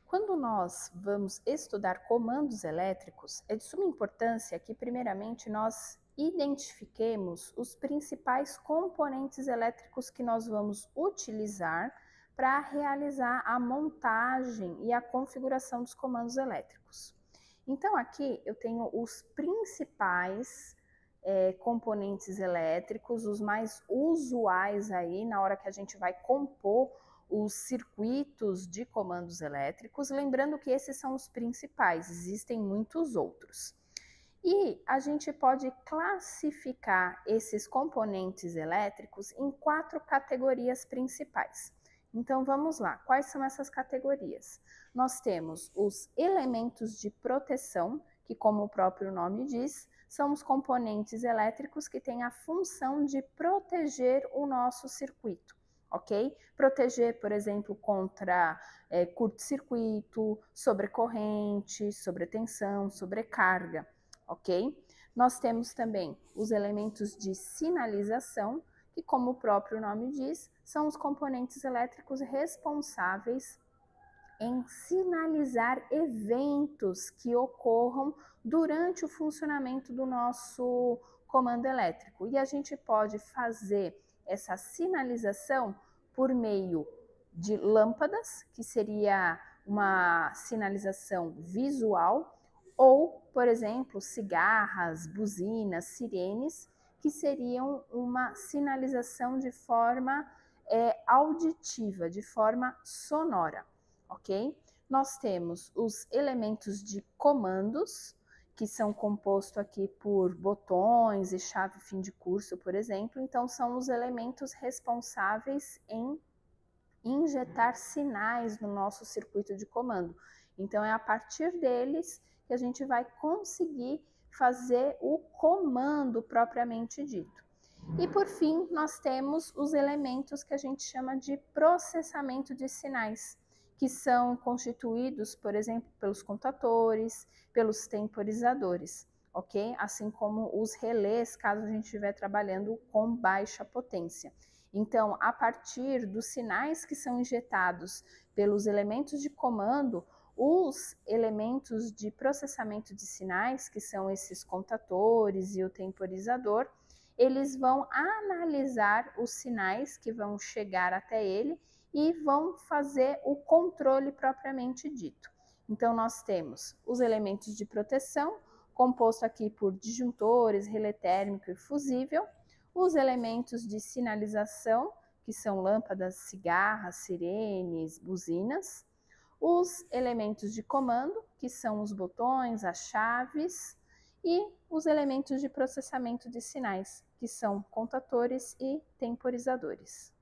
Quando nós vamos estudar comandos elétricos, é de suma importância que, primeiramente, nós identifiquemos os principais componentes elétricos que nós vamos utilizar para realizar a montagem e a configuração dos comandos elétricos. Então, aqui eu tenho os principais componentes elétricos, os mais usuais aí na hora que a gente vai compor os circuitos de comandos elétricos, lembrando que esses são os principais, existem muitos outros. E a gente pode classificar esses componentes elétricos em 4 categorias principais. Então vamos lá, quais são essas categorias? Nós temos os elementos de proteção, que como o próprio nome diz, são os componentes elétricos que têm a função de proteger o nosso circuito. Ok? Proteger, por exemplo, contra curto-circuito, sobrecorrente, sobretensão, sobrecarga, ok? Nós temos também os elementos de sinalização, que como o próprio nome diz, são os componentes elétricos responsáveis em sinalizar eventos que ocorram durante o funcionamento do nosso comando elétrico. E a gente pode fazer essa sinalização por meio de lâmpadas, que seria uma sinalização visual, ou, por exemplo, cigarras, buzinas, sirenes, que seriam uma sinalização de forma auditiva, de forma sonora, ok? Nós temos os elementos de comandos, que são compostos aqui por botões e chave fim de curso, por exemplo. Então, são os elementos responsáveis em injetar sinais no nosso circuito de comando. Então, é a partir deles que a gente vai conseguir fazer o comando propriamente dito. E por fim, nós temos os elementos que a gente chama de processamento de sinais, que são constituídos, por exemplo, pelos contatores, pelos temporizadores, ok? Assim como os relés, caso a gente estiver trabalhando com baixa potência. Então, a partir dos sinais que são injetados pelos elementos de comando, os elementos de processamento de sinais, que são esses contatores e o temporizador, eles vão analisar os sinais que vão chegar até ele e vão fazer o controle propriamente dito. Então, nós temos os elementos de proteção, composto aqui por disjuntores, relé térmico e fusível, os elementos de sinalização, que são lâmpadas, cigarras, sirenes, buzinas, os elementos de comando, que são os botões, as chaves, e os elementos de processamento de sinais, que são contatores e temporizadores.